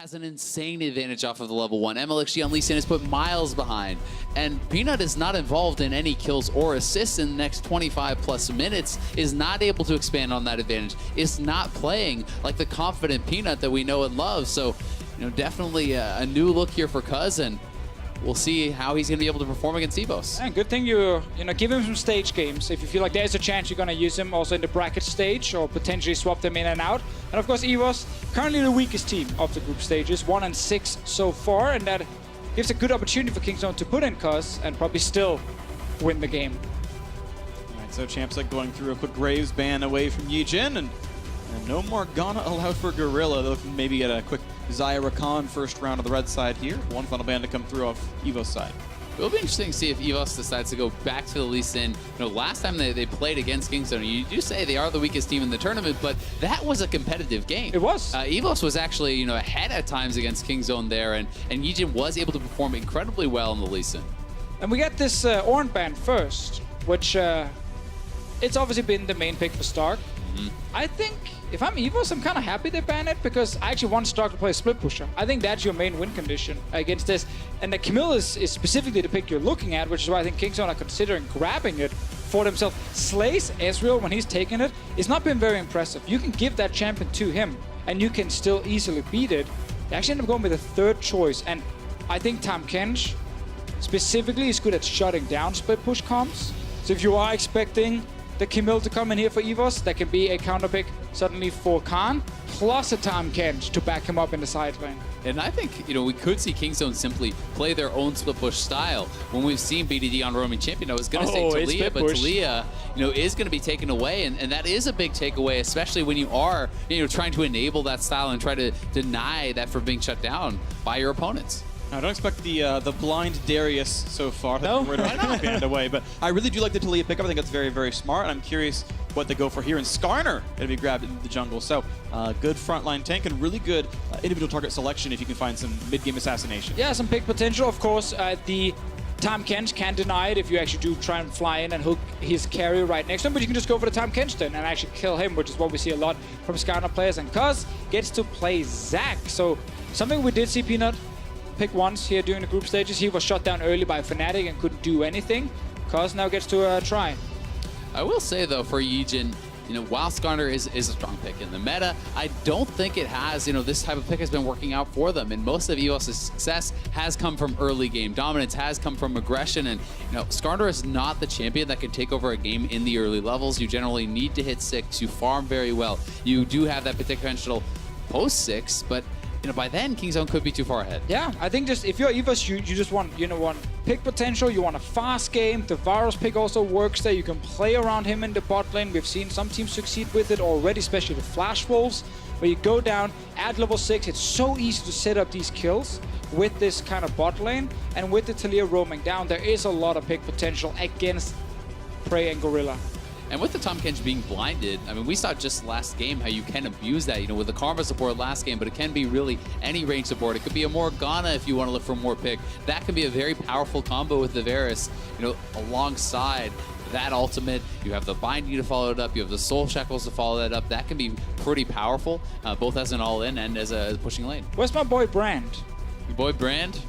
has an insane advantage off of the level 1. MLXG on Lee Sin is put miles behind. And Peanut is not involved in any kills or assists in the next 25 plus minutes, is not able to expand on that advantage, is not playing like the confident Peanut that we know and love. So, you know, definitely a new look here for Cuz, and we'll see how he's going to be able to perform against EVOS. And good thing you give him some stage games. If you feel like there's a chance you're going to use him also in the bracket stage or potentially swap them in and out. And of course, EVOS, currently the weakest team of the group stages, 1-6 so far, and that gives a good opportunity for Kingzone to put in Cuz and probably still win the game. All right, so Champsec going through a quick Graves ban away from EGame, and no more Ghana allowed for Gorilla. They'll maybe get a quick Zaya Rakan first round of the red side here. One final ban to come through off EVOS side. It'll be interesting to see if EVOS decides to go back to the Lee Sin. You know, last time they played against Kingzone, you do say they are the weakest team in the tournament, but that was a competitive game. It was. EVOS was actually, you know, ahead at times against Kingzone there, and EGame was able to perform incredibly well in the Lee Sin. And we get this Ornn ban first, which it's obviously been the main pick for Stark. I think if I'm EVOS, I'm kind of happy they banned it because I actually want Stark to play a split pusher. I think that's your main win condition against this. And the Camille is specifically the pick you're looking at, which is why I think Kingzone are considering grabbing it for themselves. Slays Ezreal when he's taking it. It's not been very impressive. You can give that champion to him and you can still easily beat it. They actually end up going with a third choice. And I think Tahm Kench specifically is good at shutting down split push comps. So if you are expecting the Camille to come in here for EVOS, that can be a counter pick suddenly for Khan, plus a Tahm Kench to back him up in the side lane. And I think, you know, we could see Kingzone simply play their own split push style. When we've seen BDD on roaming champion, I was going to say Talia, but Talia, you know, is going to be taken away, and that is a big takeaway, especially when you are, you know, trying to enable that style and try to deny that from being shut down by your opponents. I don't expect the blind Darius so far. No, we're not banned away, but I really do like the Talia pickup. I think that's very, very smart, and I'm curious what they go for here. And Skarner going to be grabbed into the jungle, so good frontline tank and really good individual target selection if you can find some mid-game assassination. Yeah, some pick potential, of course. The Tahm Kench can't deny it if you actually do try and fly in and hook his carry right next to him, but you can just go for the Tahm Kench then and actually kill him, which is what we see a lot from Skarner players. And Cuz gets to play Zac, so something we did see Peanut pick once here during the group stages. He was shot down early by Fnatic and couldn't do anything. Cuz now gets to try. I will say though, for EGame, you know, while Skarner is a strong pick in the meta, I don't think it has, you know, this type of pick has been working out for them. And most of EVOS' success has come from early game dominance, has come from aggression. And, you know, Skarner is not the champion that can take over a game in the early levels. You generally need to hit 6. You farm very well. You do have that potential post 6, but you know, by then, Kingzone could be too far ahead. Yeah, I think just if you're EVOS, you just want, you know, one pick potential, you want a fast game. The Varus pick also works there. You can play around him in the bot lane. We've seen some teams succeed with it already, especially the Flash Wolves, where you go down at level 6. It's so easy to set up these kills with this kind of bot lane. And with the Talia roaming down, there is a lot of pick potential against Prey and Gorilla. And with the Tahm Kench being blinded, I mean, we saw just last game how you can abuse that, you know, with the Karma support last game, but it can be really any range support. It could be a Morgana if you want to look for more pick. That can be a very powerful combo with the Varus, you know, alongside that ultimate. You have the binding to follow it up, you have the soul shackles to follow that up. That can be pretty powerful, both as an all-in and as a pushing lane. Where's my boy Brand? Your boy Brand?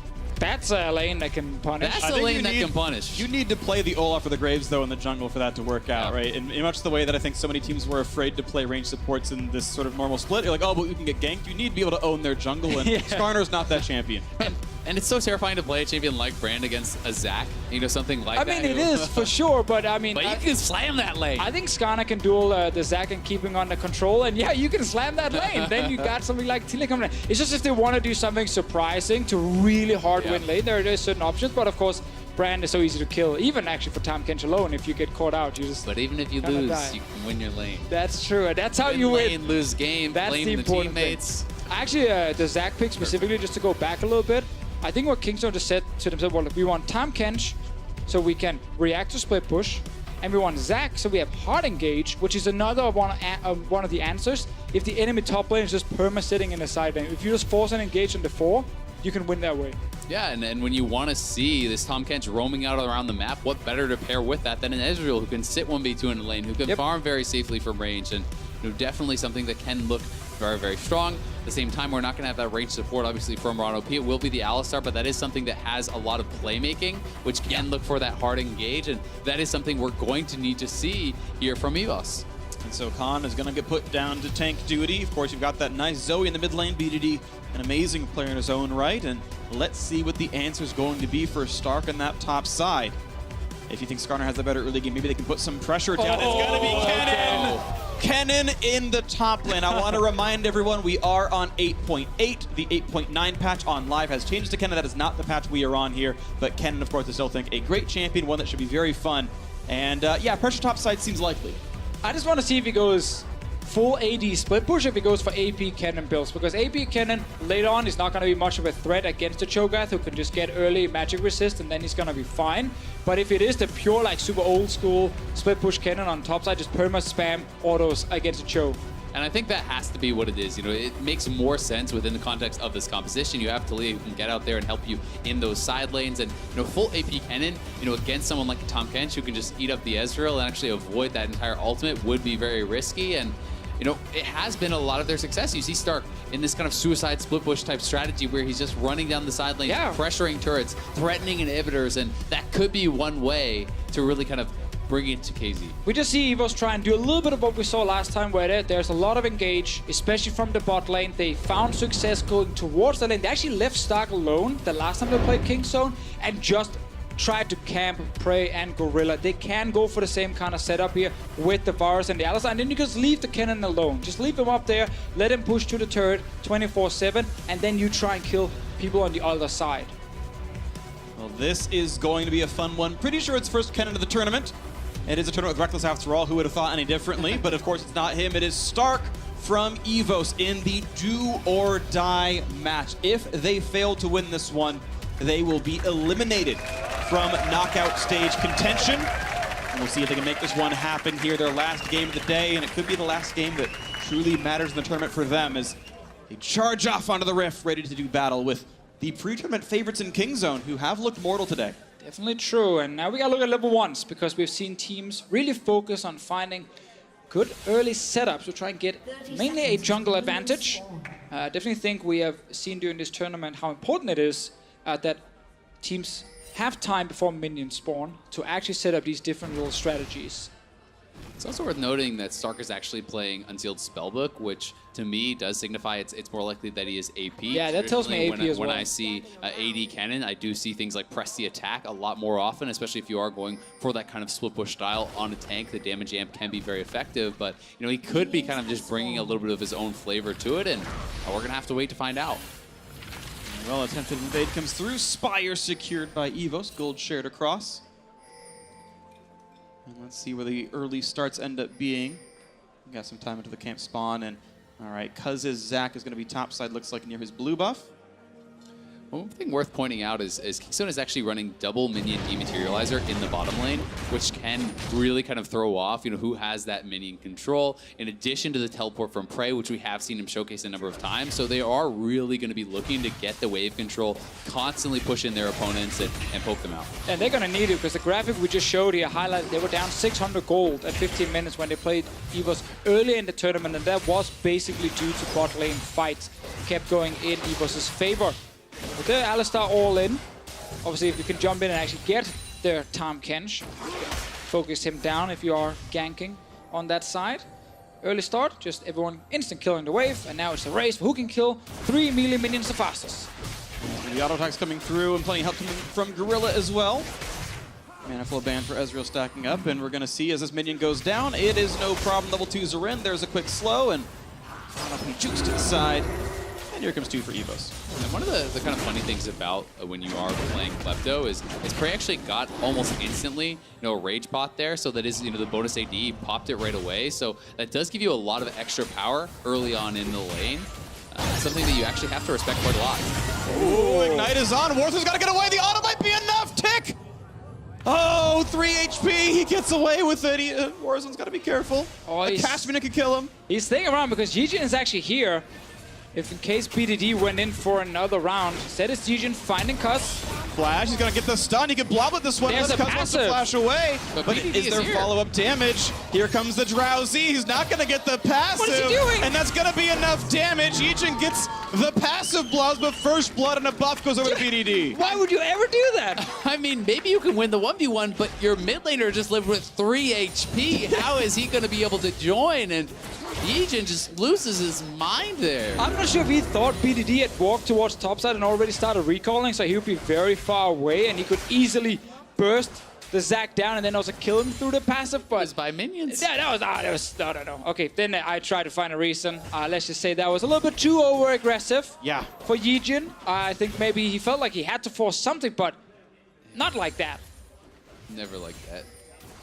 That's a lane that can punish. That's a lane that can punish. You need to play the Olaf or the Graves, though, in the jungle for that to work out, right? In much the way that I think so many teams were afraid to play range supports in this sort of normal split. You're like, oh, but you can get ganked. You need to be able to own their jungle, and Skarner's not that champion. And it's so terrifying to play a champion like Brand against a Zac, you know, something like that. I mean, it is for sure, but I mean... But you can slam that lane. I think Skarner can duel the Zac and keeping under control, and yeah, you can slam that lane. Then you got something like Talia coming in. It's just if they want to do something surprising to really hard win lane, there are certain options, but of course, Brand is so easy to kill, even actually for Tahm Kench alone. If you get caught out, you just... But even if you lose, you can win your lane. That's true, and that's how you win. Lane, lose game, blame the teammates. Actually, the Zac pick specifically, just to go back a little bit, I think what Kingzone just said to themselves, well, we want Tahm Kench so we can react to split push, and we want Zac so we have hard engage, which is another one of the answers. If the enemy top lane is just perma-sitting in the side lane, if you just force an engage on the 4, you can win that way. Yeah, and when you want to see this Tahm Kench roaming out around the map, what better to pair with that than an Ezreal who can sit 1v2 in the lane, who can farm very safely from range, and you know, definitely something that can look very, very strong. the same time, we're not going to have that range support, obviously, from Ron OP. It will be the Alistar, but that is something that has a lot of playmaking, which can look for that hard engage, and that is something we're going to need to see here from EVOS. And so Khan is going to get put down to tank duty. Of course, you've got that nice Zoe in the mid lane. BDD, an amazing player in his own right. And let's see what the answer is going to be for Stark on that top side. If you think Skarner has the better early game, maybe they can put some pressure down. It's going to be Kennen! Kennen in the top lane. I want to remind everyone we are on 8.8. The 8.9 patch on live has changed to Kennen. That is not the patch we are on here. But Kennen, of course, I still think a great champion, one that should be very fun. And yeah, pressure top side seems likely. I just want to see if he goes full AD split push, if he goes for AP Kennen builds, because AP Kennen later on is not going to be much of a threat against the Cho'Gath, who can just get early magic resist and then he's going to be fine. But if it is the pure, like, super old school split push Kennen on top side, just perma spam autos against the Cho. And I think that has to be what it is. You know, it makes more sense within the context of this composition. You have Talia who can get out there and help you in those side lanes. And, you know, full AP Kennen, you know, against someone like Tom Kench who can just eat up the Ezreal and actually avoid that entire ultimate would be very risky. And, you know, it has been a lot of their success. You see Stark in this kind of suicide split push type strategy where he's just running down the side lane, pressuring turrets, threatening inhibitors, and that could be one way to really kind of bring it to KZ. We just see EVOS try and do a little bit of what we saw last time, where there's a lot of engage, especially from the bot lane. They found success going towards the lane. They actually left Stark alone the last time they played King's Zone and just tried to camp Prey and Gorilla. They can go for the same kind of setup here with the Varus and the Alistar, and then you just leave the Kennen alone. Just leave him up there, let him push to the turret 24/7, and then you try and kill people on the other side. Well, this is going to be a fun one. Pretty sure it's first Kennen of the tournament. It is a tournament with Reckless after all. Who would have thought any differently? But of course, it's not him. It is Stark from EVOS in the do or die match. If they fail to win this one, they will be eliminated from knockout stage contention. And we'll see if they can make this one happen here, their last game of the day. And it could be the last game that truly matters in the tournament for them as they charge off onto the Rift, ready to do battle with the pre-tournament favorites in King's Zone, who have looked mortal today. Definitely true, and now we gotta look at level 1s, because we've seen teams really focus on finding good early setups to try and get mainly a jungle advantage. Definitely think we have seen during this tournament how important it is that teams have time before minions spawn to actually set up these different little strategies. It's also worth noting that Stark is actually playing Unsealed Spellbook, which to me does signify it's more likely that he is AP. Yeah, that tells me AP as well. When I see AD Kennen, I do see things like press the attack a lot more often, especially if you are going for that kind of split push style on a tank. The damage amp can be very effective, but you know, he could be kind of just bringing a little bit of his own flavor to it, and we're gonna have to wait to find out. Well, attempted invade comes through. Spire secured by EVOS. Gold shared across. And let's see where the early starts end up being. We got some time until the camp spawn, and all right, Cuz's Zac is going to be topside, looks like near his blue buff. One thing worth pointing out is Keystone is actually running double minion dematerializer in the bottom lane, which can really kind of throw off, you know, who has that minion control, in addition to the teleport from Prey, which we have seen him showcase a number of times. So they are really going to be looking to get the wave control, constantly push in their opponents and poke them out. And they're going to need it, because the graphic we just showed here highlighted they were down 600 gold at 15 minutes when they played EVOS early in the tournament, and that was basically due to bot lane fights kept going in EVOS's favor. With the Alistar all in, obviously if you can jump in and actually get the Tom Kench, focus him down if you are ganking on that side. Early start, just everyone instant killing the wave, and now it's a race for who can kill 3 melee minions the fastest. The auto attacks coming through and plenty of help coming from Gorilla as well. Mana flow ban for Ezreal stacking up, and we're going to see as this minion goes down, it is no problem. Level 2s are in, there's a quick slow, and juice to the side. And here comes 2 for EVOS. And one of the kind of funny things about when you are playing Klepto is Prey actually got almost instantly, you know, a rage bot there, so that is, you know, the bonus AD popped it right away. So that does give you a lot of extra power early on in the lane. Something that you actually have to respect quite a lot. Ooh, Ignite is on. Warther's got to get away. The auto might be enough. Tick! Oh, 3 HP. He gets away with it. Warzone's got to be careful. Oh, Cashman could kill him. He's staying around because EGame is actually here. If in case BDD went in for another round, instead it's EGame finding Cuz. flash. He's going to get the stun. He can blob with this one. There's a Cuz wants to passive. flash away. But But BDD is there is here. follow-up damage? Here comes the Drowsy. He's not going to get the passive. What is he doing? And that's going to be enough damage. EGame gets the passive blobs, but first blood and a buff goes over to BDD. Why would you ever do that? I mean, maybe you can win the 1v1, but your mid laner just lived with 3 HP. How is he going to be able to join? And EGame just loses his mind there. I'm not sure if he thought BDD had walked towards topside and already started recalling, so he would be very far away and he could easily burst the Zac down and then also kill him through the passive. But It's by minions. yeah, that was no. Okay, then I tried to find a reason. Let's just say that was a little bit too over-aggressive Yeah. for EGame. I think maybe he felt like he had to force something, but not like that. Never like that.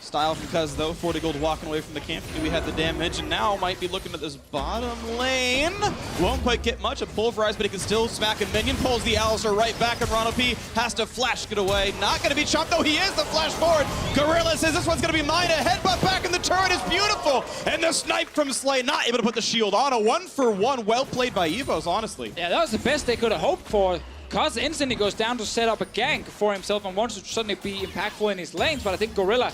Style from Cuz, though. 40 gold walking away from the camp. We had the damage, and now might be looking at this bottom lane. Won't quite get much. A pulverize, but he can still smack a minion. Pulls the Alistair right back, and Rono P has to flash get away. Not going to be chopped, though. He is the flash forward. Gorilla says this one's going to be mine. A headbutt back in the turret is beautiful. And the snipe from Slay, not able to put the shield on. A 1-for-1. Well played by EVOS, honestly. Yeah, that was the best they could have hoped for. Cuz instantly goes down to set up a gank for himself and wants to suddenly be impactful in his lanes, but I think Gorilla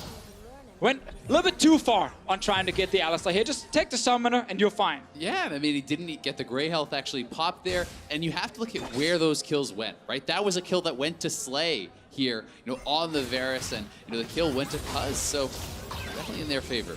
went a little bit too far on trying to get the Alistair here. Just take the summoner and you're fine. Yeah, I mean, he didn't get the gray health actually popped there, and you have to look at where those kills went, right? That was a kill that went to Slay here, on the Varus, and the kill went to Cuz, so definitely in their favor.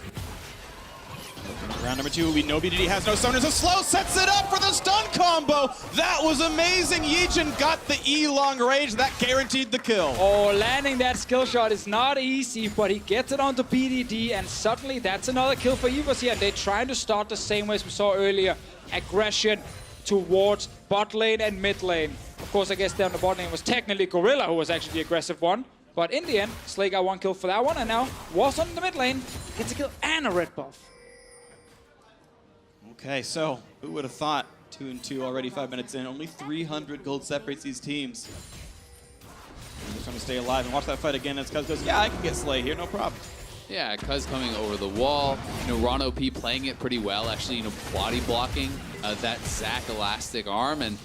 Round number 2, we know BDD has no summoners. A slow sets it up for the stun combo. That was amazing. EGame got the E long range. That guaranteed the kill. Oh, landing that skill shot is not easy, but he gets it onto BDD, and suddenly that's another kill for EVOS here. They're trying to start the same way as we saw earlier. Aggression towards bot lane and mid lane. Of course, I guess down the bot lane was technically Gorilla, who was actually the aggressive one. But in the end, Slay got 1 kill for that one, and now Warzone in the mid lane gets a kill and a red buff. Okay, so who would have thought 2-2 already 5 minutes in? Only 300 gold separates these teams. They're just trying to stay alive and watch that fight again as Cuz goes, yeah, I can get Slay here, no problem. Yeah, Cuz coming over the wall. Rono P playing it pretty well, actually, body blocking that Zac elastic arm, and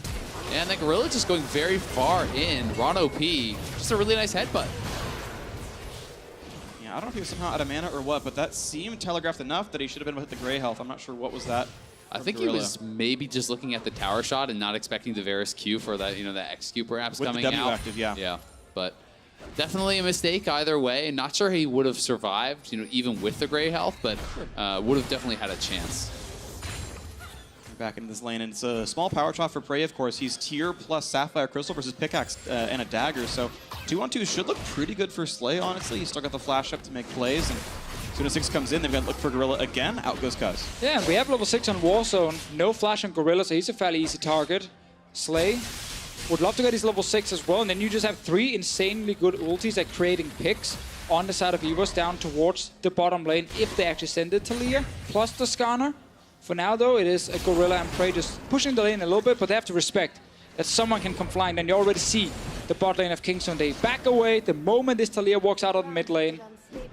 that Gorilla just going very far in. Rono P, just a really nice headbutt. Yeah, I don't know if he was somehow out of mana or what, but that seemed telegraphed enough that he should have been able to hit the gray health. I'm not sure what was that. I think he was maybe just looking at the tower shot and not expecting the Varus Q for that, that X Q perhaps With coming the W out. active, yeah. Yeah, but definitely a mistake either way. Not sure he would have survived, even with the gray health, but would have definitely had a chance. Back into this lane, and it's a small power trap for Prey, of course. He's tier plus Sapphire Crystal versus Pickaxe and a Dagger, so 2-on-2 should look pretty good for Slay, honestly. He's still got the flash up to make plays, and as soon as 6 comes in, they've got to look for Gorilla again. Out goes Cuz. Yeah, we have level 6 on Warzone. No flash on Gorilla, so he's a fairly easy target. Slay would love to get his level 6 as well, and then you just have 3 insanely good ultis at creating picks on the side of EVOS down towards the bottom lane if they actually send it to Leah, plus the Skarner. For now, though, it is a Gorilla and Prey just pushing the lane a little bit, but they have to respect that someone can come flying. And you already see the bot lane of Kingston. They back away the moment this Talia walks out of the mid lane.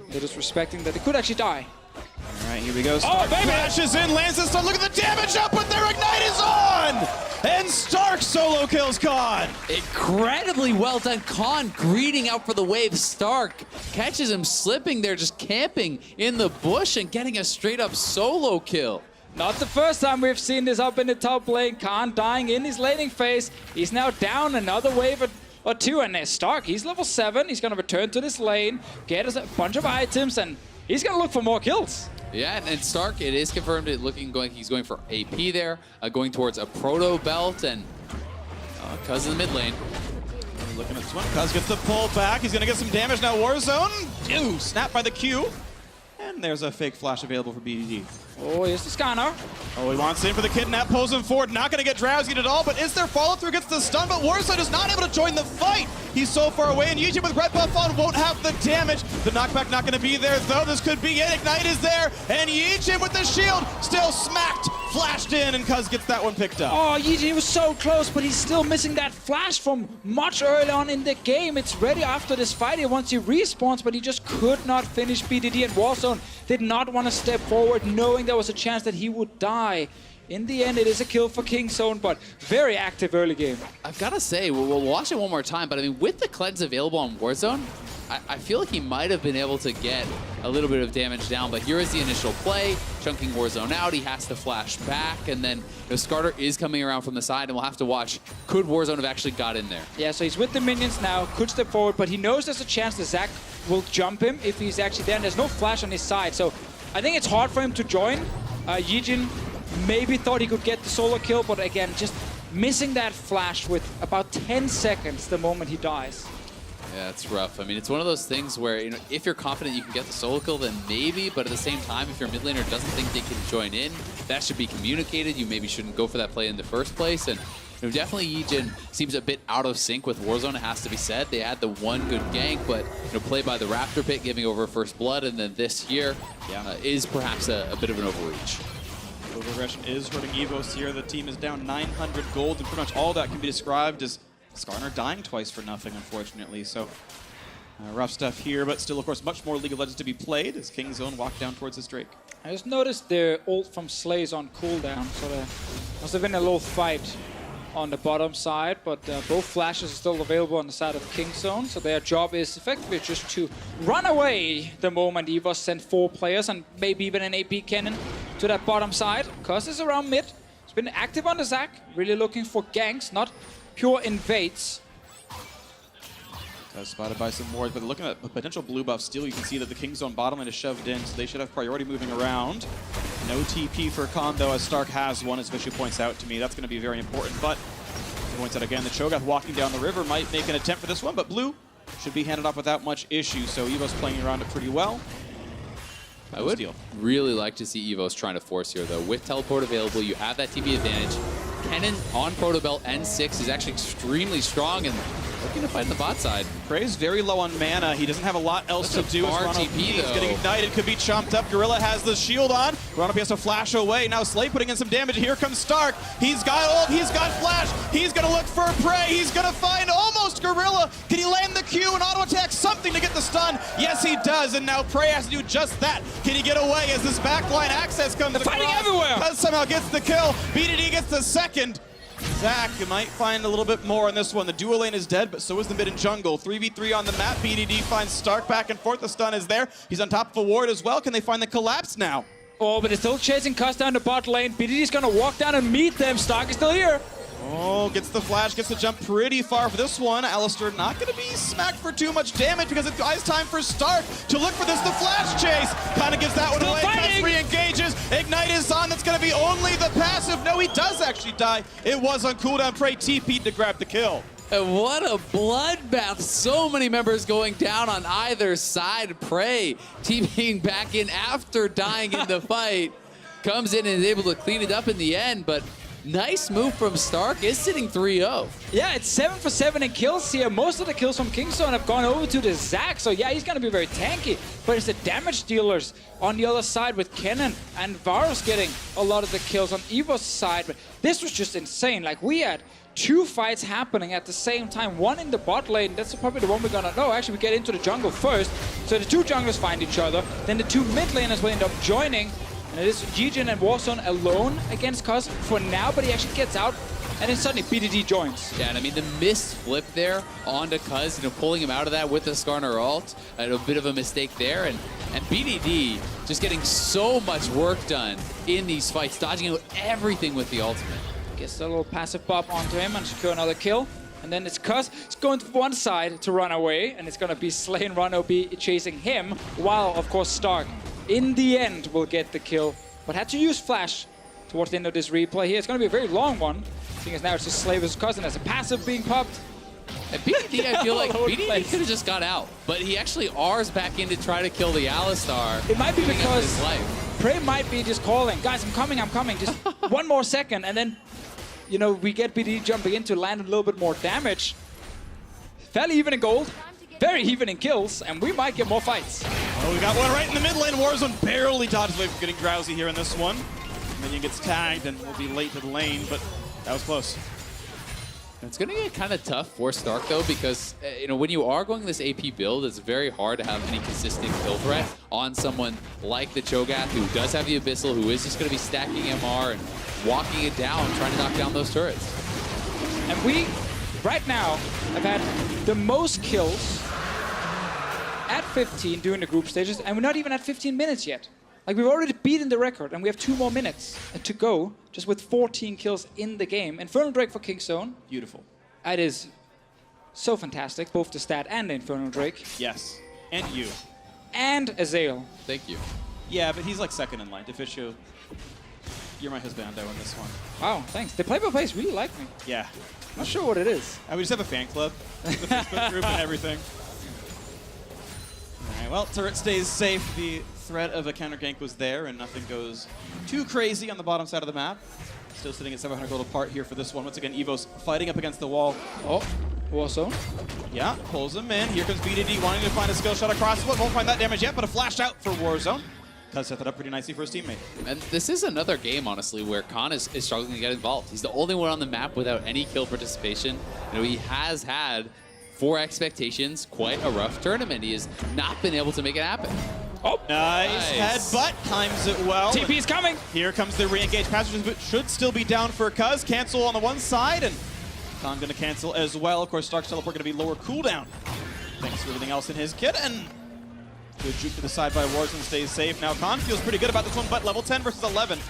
They're just respecting that they could actually die. All right, here we go. Oh, baby! Flashes in, lands the stun. Look at the damage up, but their Ignite is on! And Stark solo kills Khan. Incredibly well done. Khan greeting out for the wave. Stark catches him slipping there, just camping in the bush and getting a straight up solo kill. Not the first time we've seen this up in the top lane. Khan dying in his laning phase. He's now down another wave or 2, and there's Stark. He's level 7. He's going to return to this lane, get us a bunch of items, and he's going to look for more kills. Yeah, and Stark, it is confirmed he's going for AP there, going towards a proto belt, and Cuz in the mid lane. Looking at this one. Cuz gets the pull back. He's going to get some damage now. Warzone. Ew, snapped by the Q. And there's a fake flash available for BDD. Oh, here's the Skarner. Oh, he wants in for the kidnap, pulls him forward, not gonna get drowsy at all, but is there follow-through, gets the stun, but Warzone is not able to join the fight. He's so far away, and EGame with red buff on won't have the damage. The knockback not gonna be there, though. This could be it. Ignite is there, and EGame with the shield, still smacked, flashed in, and Cuz gets that one picked up. Oh, EG was so close, but he's still missing that flash from much early on in the game. It's ready after this fight here once he respawns, but he just could not finish BDD, and Warzone did not want to step forward, knowing there was a chance that he would die In the end, it is a kill for Kingzone, but very active early game. I've got to say, we'll watch it one more time, but I mean, with the cleanse available on Warzone, I feel like he might have been able to get a little bit of damage down, but here is the initial play, chunking Warzone out. He has to flash back, and then Skarter is coming around from the side, and we'll have to watch, could Warzone have actually got in there? Yeah, so he's with the minions now, could step forward, but he knows there's a chance that Zach will jump him if he's actually there, and there's no flash on his side, so I think it's hard for him to join. EGame maybe thought he could get the solo kill, but again, just missing that flash with about 10 seconds the moment he dies. Yeah, it's rough. I mean, it's one of those things where, you know, if you're confident you can get the solo kill, then maybe, but at the same time, if your mid laner doesn't think they can join in, that should be communicated. You maybe shouldn't go for that play in the first place. And you know, definitely EGame seems a bit out of sync with Warzone, it has to be said. They had the one good gank, but you know, play by the Raptor Pit, giving over first blood, and then this here is perhaps a bit of an overreach. Over-aggression is hurting EVOS here. The team is down 900 gold, and pretty much all that can be described as Skarner dying twice for nothing, unfortunately. So, rough stuff here, but still, of course, much more League of Legends to be played as Kingzone walk down towards this Drake. I just noticed the ult from Slay's on cooldown, so there must have been a little fight on the bottom side, but both flashes are still available on the side of Kingzone, so their job is effectively just to run away the moment EVOS send 4 players and maybe even an AP cannon to that bottom side. Cuz is around mid. He's been active on the Zac, really looking for ganks, not pure invades. Spotted by some wards, but looking at a potential blue buff still, you can see that the Kingzone bottom lane is shoved in, so they should have priority moving around. No TP for Khan, though, as Stark has one, as Vishu points out to me. That's going to be very important, but he points out again, the Cho'Gath walking down the river might make an attempt for this one, but blue should be handed off without much issue, so EVOS playing around it pretty well. I would really like to see EVOS trying to force here, though. With teleport available, you have that TP advantage. Kennen on Protobelt N6 is actually extremely strong and looking to fight the bot side. Prey's very low on mana. He doesn't have a lot else to do. TP, is getting ignited, could be chomped up. Gorilla has the shield on. Ronalp has to flash away. Now Slay putting in some damage. Here comes Stark. He's got ult. He's got flash. He's going to look for Prey. He's going to find almost Gorilla. Can he land the Q and auto attack something to get the stun? Yes, he does. And now Prey has to do just that. Can he get away as this backline access comes across? Fighting everywhere. Cuz somehow gets the kill. BDD gets the second. Zach might find a little bit more on this one. The dual lane is dead, but so is the mid and jungle. 3v3 on the map. BDD finds Stark back and forth. The stun is there. He's on top of a ward as well. Can they find the collapse now? Oh, but they're still chasing Cuz down the bot lane. BDD's gonna walk down and meet them. Stark is still here. Oh, gets the flash, gets the jump pretty far for this one. Alistair not going to be smacked for too much damage because it's guys time for Stark to look for this. The flash chase kind of gives that one Still away. fighting. Re-engages. Ignite is on. That's going to be only the passive. No, he does actually die. It was on cooldown. Prey TP'd to grab the kill. And what a bloodbath. So many members going down on either side. Prey TPing back in after dying in the fight. Comes in and is able to clean it up in the end, but nice move from Stark, is sitting 3-0. Yeah, it's 7 for 7 in kills here. Most of the kills from Kingzone have gone over to the Zac, so yeah, he's going to be very tanky. But it's the damage dealers on the other side with Kennen and Varus getting a lot of the kills on EVOS' side. But this was just insane. Like, we had 2 fights happening at the same time. One in the bot lane, that's probably the one we're going to know. Actually, we get into the jungle first. So the 2 junglers find each other. Then the 2 mid laners will end up joining. And it is EGame and Warzone alone against Cuz for now, but he actually gets out, and then suddenly BDD joins. Yeah, and I mean, the missed flip there onto Cuz, you know, pulling him out of that with the Skarner ult, a bit of a mistake there, and BDD just getting so much work done in these fights, dodging out everything with the ultimate. Gets a little passive pop onto him and secure another kill. And then it's Cuz. It's going to one side to run away, and it's going to be Slay and Rano be chasing him, while, of course, Stark in the end will get the kill, but had to use flash towards the end of this replay here. It's going to be a very long one, seeing as now it's just Slay versus Cuz, and there's a passive being popped. At BDD, I feel like BDD could have just got out, but he actually R's back in to try to kill the Alistar. It might be because Prey might be just calling, guys, I'm coming, just one more second, and then, you know, we get BDD jumping in to land a little bit more damage. Fairly even in gold, very even in kills, and we might get more fights. Oh, we got one right in the mid lane. Warzone barely dodges away from getting drowsy here in this one. Minion gets tagged and will be late to the lane, but that was close. It's going to get kind of tough for Stark, though, because, you know, when you are going this AP build, it's very hard to have any consistent kill threat on someone like the Cho'Gath, who does have the Abyssal, who is just going to be stacking MR and walking it down, trying to knock down those turrets. And we, right now, have had the most kills at 15 during the group stages, and we're not even at 15 minutes yet. Like, we've already beaten the record, and we have 2 more minutes to go, just with 14 kills in the game. Infernal Drake for Kingzone. Beautiful. It is so fantastic, both the stat and the Infernal Drake. Yes. And you. And Azael. Thank you. Yeah, but he's like second in line. Deficio, you're my husbando in this one. Wow, thanks. The play-by-plays really like me. Yeah. Not sure what it is. We just have a fan club, the Facebook group and everything. All right, well, turret stays safe. The threat of a counter gank was there, and nothing goes too crazy on the bottom side of the map. Still sitting at 700 gold apart here for this one. Once again, EVOS fighting up against the wall. Oh, Warzone. Yeah, pulls him in. Here comes BDD wanting to find a skill shot across. Won't find that damage yet, but a flash out for Warzone. Does set that up pretty nicely for his teammate. And this is another game, honestly, where Khan is struggling to get involved. He's the only one on the map without any kill participation. You know, he has had, for expectations, quite a rough tournament. He has not been able to make it happen. Oh, nice headbutt. Times it well. TP is coming. Here comes the re-engage passages, but should still be down for Cuz. Cancel on the one side, and Khan going to cancel as well. Of course, Stark's teleport going to be lower cooldown. Thanks to everything else in his kit, and good juke to the side by Warzone, stays safe. Now Khan feels pretty good about this one, but level 10 versus 11.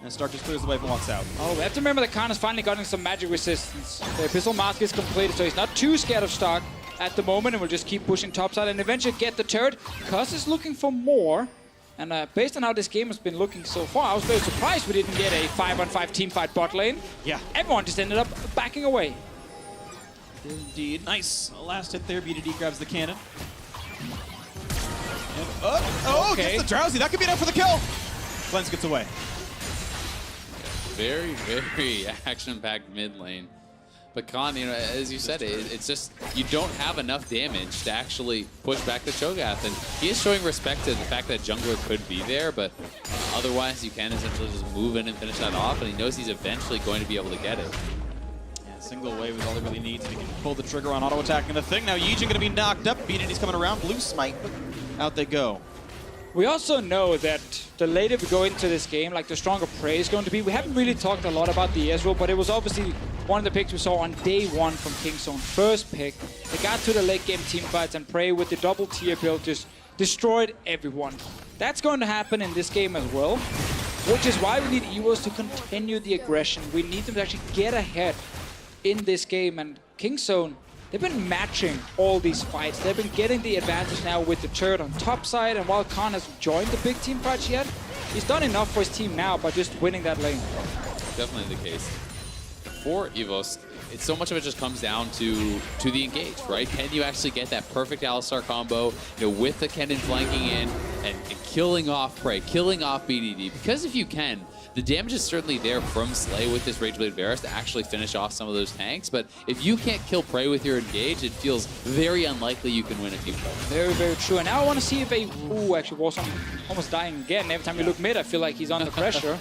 And Stark just clears the way and walks out. Oh, we have to remember that Khan has finally gotten some magic resistance. The Abyssal Mask is completed, so he's not too scared of Stark at the moment, and will just keep pushing topside and eventually get the turret. Cuz is looking for more, and based on how this game has been looking so far, I was very surprised we didn't get a 5-on-5 teamfight bot lane. Yeah. Everyone just ended up backing away. Indeed. Nice. Last hit there. BDD grabs the cannon. And, Okay. Gets the drowsy. That could be enough for the kill. Cleanse gets away. Very, very action-packed mid lane. But Khan, you know, as you said, it's just, you don't have enough damage to actually push back the Cho'Gath. And he is showing respect to the fact that jungler could be there, but otherwise you can essentially just move in and finish that off, and he knows he's eventually going to be able to get it. Yeah, single wave is all he really needs. He can pull the trigger on auto-attacking the thing. Now EGame going to be knocked up. BDD's coming around. Blue smite, but out they go. We also know that the later we go into this game, like the stronger Prey is going to be. We haven't really talked a lot about the Ezreal, but it was obviously one of the picks we saw on day 1 from Kingzone. First pick. They got to the late game team fights, and Prey with the double tier build just destroyed everyone. That's going to happen in this game as well, which is why we need EVOS to continue the aggression. We need them to actually get ahead in this game, and Kingzone, they've been matching all these fights. They've been getting the advantage now with the turret on top side, and while Khan hasn't joined the big team fights yet, he's done enough for his team now by just winning that lane. Definitely the case. For EVOS, it's so much of it just comes down to the engage, right? Can you actually get that perfect Alistar combo, you know, with the Kennen flanking in and killing off Prey, killing off BDD? Because if you can, the damage is certainly there from Slay with this Rageblade Varus to actually finish off some of those tanks, but if you can't kill Prey with your engage, it feels very unlikely you can win a few kills. Very, very true. And now I want to see if ooh, actually Warzone almost dying again. Every time you look mid, I feel like he's under pressure.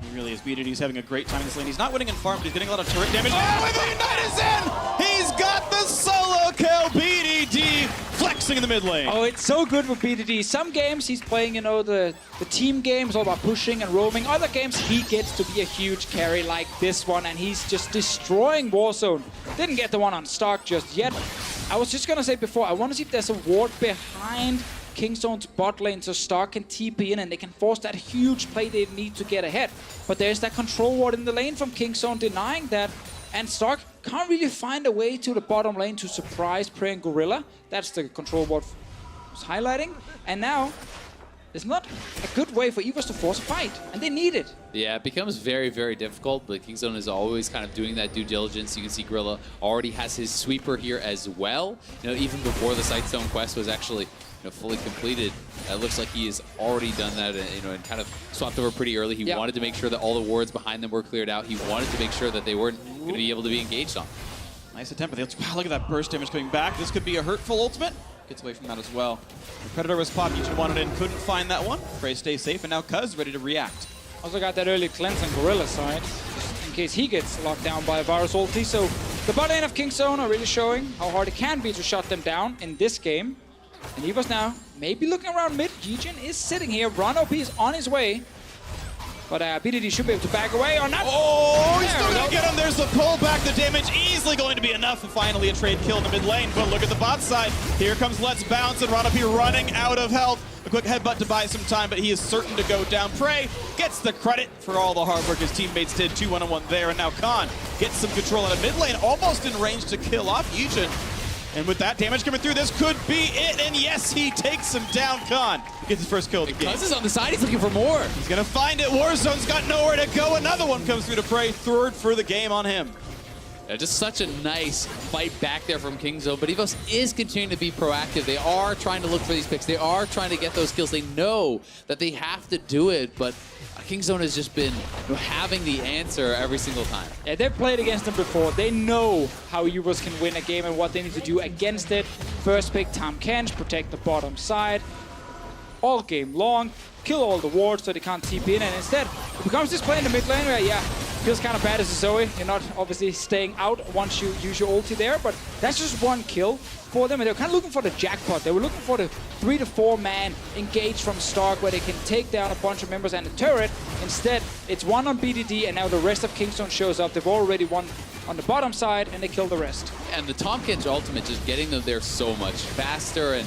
He really is. BDD's having a great time in this lane. He's not winning in farm, but he's getting a lot of turret damage. Oh, the Ignite is in! He's got the solo kill! BDD flexing in the mid lane. Oh, it's so good with BDD. Some games he's playing, you know, the team game is all about pushing and roaming. Other games he gets to be a huge carry like this one, and he's just destroying Warzone. Didn't get the one on Stark just yet. I was just gonna say before, I want to see if there's a ward behind Kingzone's bot lane so Stark can TP in and they can force that huge play they need to get ahead. But there's that control ward in the lane from Kingzone denying that, and Stark can't really find a way to the bottom lane to surprise Prey and Gorilla. That's the control ward was highlighting, and now there's not a good way for EVOS to force a fight, and they need it. Yeah, it becomes very, very difficult, but Kingzone is always kind of doing that due diligence. You can see Gorilla already has his sweeper here as well. You know, even before the Sightstone quest was actually fully completed, it looks like he has already done that, and kind of swapped over pretty early. He wanted to make sure that all the wards behind them were cleared out. He wanted to make sure that they weren't going to be able to be engaged on. Nice attempt, but wow, look at that burst damage coming back. This could be a hurtful ultimate. Gets away from that as well. The Predator was popped. You wanted in, couldn't find that one. Prey stays safe, and now Cuz ready to react. Also got that early cleanse on Gorilla side, just in case he gets locked down by a Varus ulti. So the bot lane of Kingzone are really showing how hard it can be to shut them down in this game. And EVOS now maybe looking around mid. EGame is sitting here. Run OP is on his way. But BDD should be able to back away or not. Oh, he's still gonna get him. There's the pullback. The damage easily going to be enough. And finally a trade kill in the mid lane. But look at the bot side. Here comes Let's Bounce and Ronopi running out of health. A quick headbutt to buy some time, but he is certain to go down. Prey gets the credit for all the hard work his teammates did. 2-1-1 there. And now Khan gets some control out of mid lane. Almost in range to kill off EGame. And with that damage coming through, this could be it. And yes, he takes him down. Khan gets his first kill of the game. Cuz is on the side. He's looking for more. He's going to find it. Warzone's got nowhere to go. Another one comes through to Prey. Third for the game on him. Yeah, just such a nice fight back there from Kingzone. But EVOS is continuing to be proactive. They are trying to look for these picks. They are trying to get those kills. They know that they have to do it. But Kingzone has just been having the answer every single time. Yeah, they've played against them before. They know how EVOS can win a game and what they need to do against it. First pick, Tom Kench, protect the bottom side. All game long, kill all the wards so they can't TP in. And instead, it becomes this play in the mid lane where, yeah, feels kind of bad as a Zoe. You're not obviously staying out once you use your ulti there, but that's just one kill for them. And they're kind of looking for the jackpot. They were looking for the 3 to 4 man engage from Stark where they can take down a bunch of members and a turret. Instead, it's one on BDD, and now the rest of Kingzone shows up. They've already won on the bottom side, and they kill the rest. And the Tom Kench ultimate just getting them there so much faster, and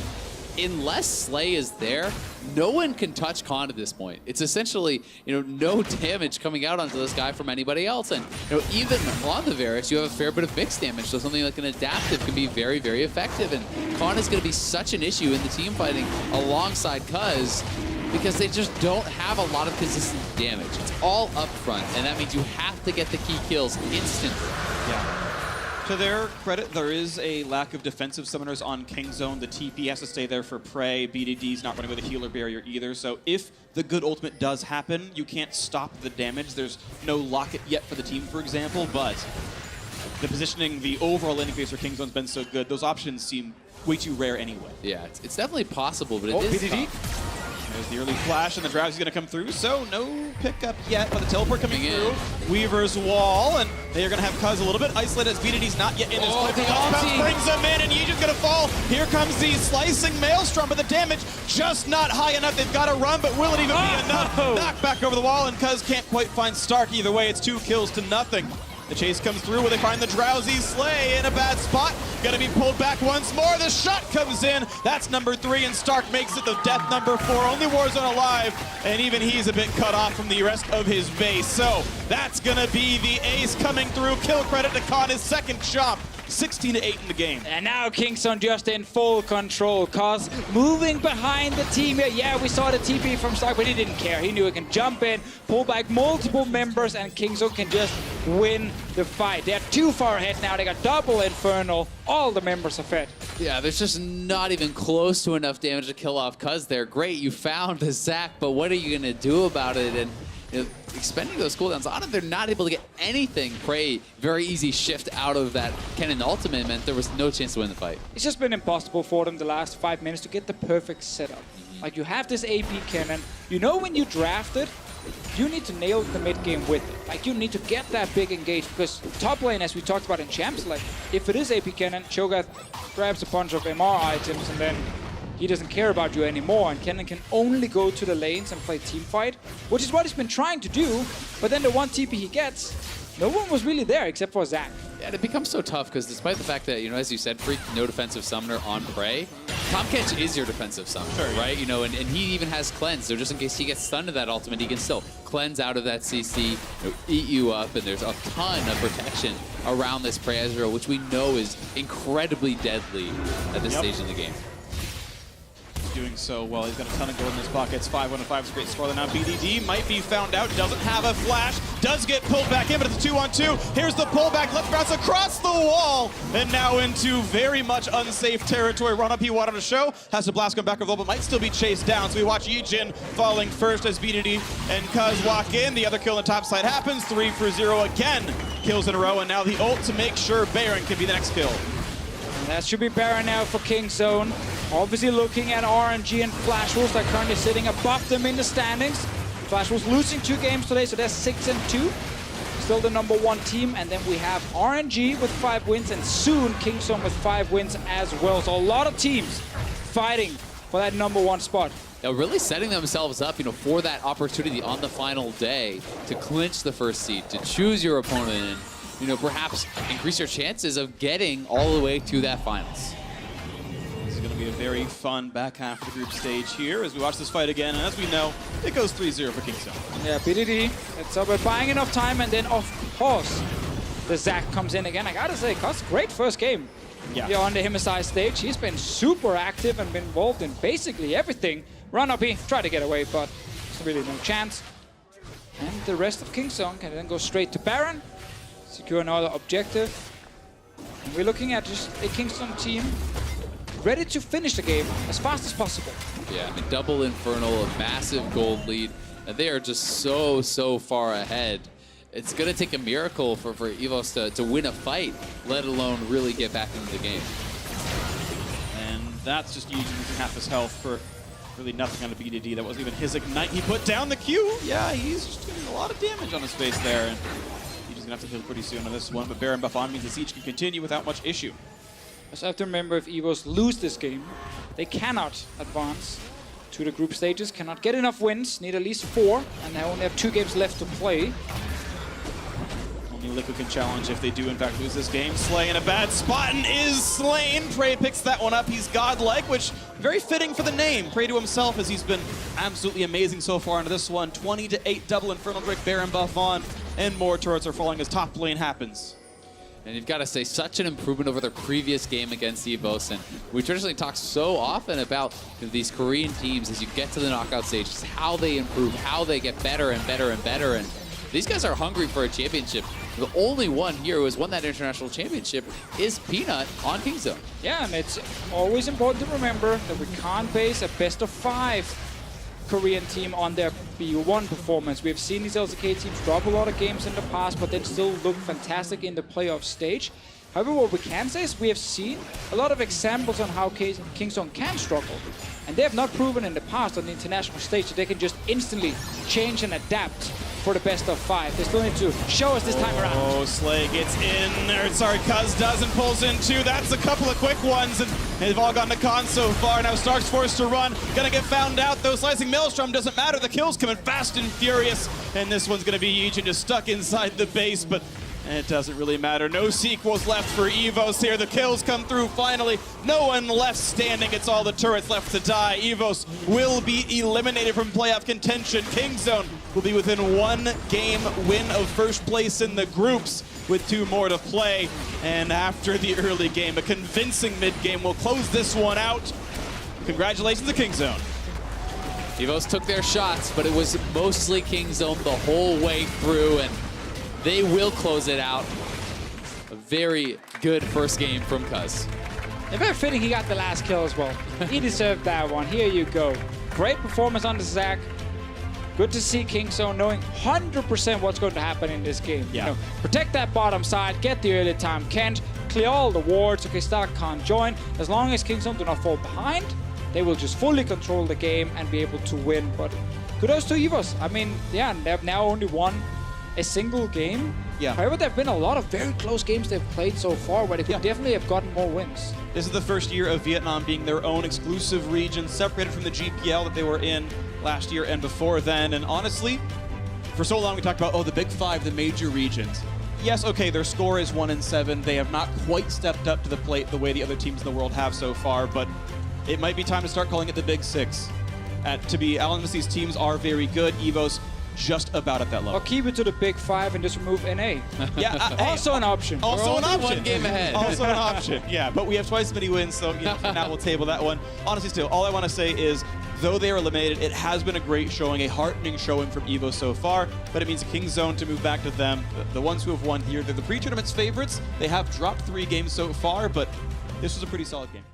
unless Slay is there, no one can touch Khan at this point. It's essentially, no damage coming out onto this guy from anybody else. And even on the Varus, you have a fair bit of mixed damage, so something like an adaptive can be very, very effective. And Khan is going to be such an issue in the team fighting alongside Cuz, because they just don't have a lot of consistent damage. It's all up front, and that means you have to get the key kills instantly. Yeah. To their credit, there is a lack of defensive summoners on Kingzone. The TP has to stay there for Prey. BDD's not running with a healer barrier either. So if the good ultimate does happen, you can't stop the damage. There's no locket yet for the team, for example, but the positioning, the overall landing phase for Kingzone's been so good. Those options seem way too rare anyway. Yeah, it's definitely possible, but it is BDD. tough. There's the early flash, and the Drowsy's going to come through, so no pickup yet, but the teleport coming through. Weaver's wall, and they're going to have Cuz a little bit isolated as BDD's not yet in this fight. Brings him in, and Yeeja's going to fall. Here comes the slicing Maelstrom, but the damage just not high enough. They've got to run, but will it even be enough? Back over the wall, and Cuz can't quite find Stark. Either way, it's 2 kills to nothing. The chase comes through where they find the Drowsy. Slay in a bad spot. Gonna be pulled back once more. The shot comes in. That's number 3, and Stark makes it the death number 4. Only Warzone alive, and even he's a bit cut off from the rest of his base. So that's gonna be the ace coming through. Kill credit to Khan, his second chop. 16-8 in the game. And now Kingzone just in full control. Cuz moving behind the team here. Yeah, we saw the TP from Stark, but he didn't care. He knew he can jump in, pull back multiple members, and Kingzone can just win the fight. They're too far ahead now. They got double Infernal. All the members are fed. Yeah, there's just not even close to enough damage to kill off Cuz there. Great, you found the Zac, but what are you going to do about it? And expending those cooldowns on it, they're not able to get anything. Prey, very easy shift out of that cannon ultimate meant there was no chance to win the fight. It's just been impossible for them the last 5 minutes to get the perfect setup. Like, you have this AP cannon. You know when you draft it, you need to nail the mid game with it. Like, you need to get that big engage, because top lane, as we talked about in Champs, like, if it is AP cannon, Cho'Gath grabs a bunch of MR items and then he doesn't care about you anymore, and Kennen can only go to the lanes and play teamfight, which is what he's been trying to do, but then the one TP he gets, no one was really there except for Zac. Yeah, and it becomes so tough because despite the fact that, as you said, Freak, no defensive summoner on Prey, Tom Kench is your defensive summoner, right? And he even has cleanse, so just in case he gets stunned to that ultimate, he can still cleanse out of that CC, eat you up, and there's a ton of protection around this Prey Ezreal, which we know is incredibly deadly at this stage in the game. Doing so well. He's got a ton of gold in his pockets. 5-1-5 is a great score. Now BDD might be found out. Doesn't have a flash. Does get pulled back in, but it's a 2-on-2. Here's the pullback. Let's bounce across the wall. And now into very much unsafe territory. Run up, he wanted to show. Has to blast come back over the wall, but might still be chased down. So we watch EGame falling first as BDD and Cuz walk in. The other kill on the top side happens. 3 for 0 again. Kills in a row, and now the ult to make sure Baron can be the next kill. That should be Baron now for Kingzone. Obviously looking at RNG and Flash Wolves that are currently sitting above them in the standings. Flash Wolves losing 2 games today, so they're 6-2. still the #1 team. And then we have RNG with 5 wins, and soon Kingzone with 5 wins as well. So a lot of teams fighting for that #1 spot. They're really setting themselves up, for that opportunity on the final day to clinch the first seed, to choose your opponent, and perhaps increase your chances of getting all the way to that finals. This is going to be a very fun back half of the group stage here as we watch this fight again. And as we know, it goes 3-0 for Kingzone. Yeah, PDD. It's about buying enough time, and then of course the Zach comes in again. I gotta say, Cos, great first game. Yeah. On the MSI stage, he's been super active and been involved in basically everything. Run up, he tried to get away, but there's really no chance. And the rest of Kingzone can then go straight to Baron, secure another objective. And we're looking at just a Kingzone team ready to finish the game as fast as possible. Yeah, double Infernal, a massive gold lead, and they are just so far ahead. It's going to take a miracle for EVOS to win a fight, let alone really get back into the game. And that's just using half his health for really nothing on the BDD. That wasn't even his Ignite. He put down the Q. Yeah, he's just doing a lot of damage on his face there. And he's just going to have to heal pretty soon on this one. But Baron buff on means the siege can continue without much issue. Also have to remember, if EVOS lose this game, they cannot advance to the group stages, cannot get enough wins, need at least 4, and they only have 2 games left to play. Only Liquid can challenge if they do in fact lose this game. Slay in a bad spot and is slain. Prey picks that one up. He's godlike, which very fitting for the name. Prey to himself, as he's been absolutely amazing so far into this one. 20-8 double Infernal Drake, Baron buff on, and more turrets are falling as top lane happens. And you've got to say, such an improvement over their previous game against EVOS. And we traditionally talk so often about these Korean teams as you get to the knockout stage, just how they improve, how they get better and better and better. And these guys are hungry for a championship. The only one here who has won that international championship is Peanut on Kingzone. Yeah, and it's always important to remember that we can't base a best-of-5 Korean team on their B1 performance. We've seen these LCK teams drop a lot of games in the past, but then still look fantastic in the playoff stage. However, what we can say is we have seen a lot of examples on how Kingzone can struggle. And they have not proven in the past on the international stage that they can just instantly change and adapt for the best-of-5. They still need to show us this time around. Oh, Slay gets in, Cuz does and pulls in 2. That's a couple of quick ones, and they've all gone to con so far. Now Stark's forced to run, gonna get found out though. Slicing Maelstrom doesn't matter, the kill's coming fast and furious, and this one's gonna be EGame just stuck inside the base, but it doesn't really matter. No sequels left for EVOS here. The kills come through finally. No one left standing. It's all the turrets left to die. EVOS will be eliminated from playoff contention. Kingzone will be within 1 game win of first place in the groups with 2 more to play. And after the early game, a convincing mid-game will close this one out. Congratulations to Kingzone. EVOS took their shots, but it was mostly Kingzone the whole way through, and they will close it out. A very good first game from Cuz. And very fitting he got the last kill as well. He deserved that one. Here you go. Great performance on the Zach. Good to see Kingzone knowing 100% what's going to happen in this game. Yeah. Protect that bottom side, get the early time Kent, clear all the wards. Okay, Stark can't join. As long as Kingzone do not fall behind, they will just fully control the game and be able to win. But kudos to EVOS. I mean, yeah, they've now only won a single game. Yeah. However, there have been a lot of very close games they've played so far where they could definitely have gotten more wins. This is the first year of Vietnam being their own exclusive region, separated from the GPL that they were in last year and before then. And honestly, for so long we talked about, the big 5, the major regions. Yes, okay, their score is 1-7. They have not quite stepped up to the plate the way the other teams in the world have so far, but it might be time to start calling it the big 6. To be honest, these teams are very good. EVOS just about at that level. Or keep it to the big 5 and just remove NA. Yeah, also an option. Also an option. 1 game ahead. Also an option. Yeah, but we have twice as many wins, so for now we'll table that one. Honestly, still, all I want to say is, though they are eliminated, it has been a great showing, a heartening showing from EVOS so far. But it means Kingzone to move back to them. The ones who have won here, they're the pre-tournament's favorites. They have dropped 3 games so far, but this was a pretty solid game.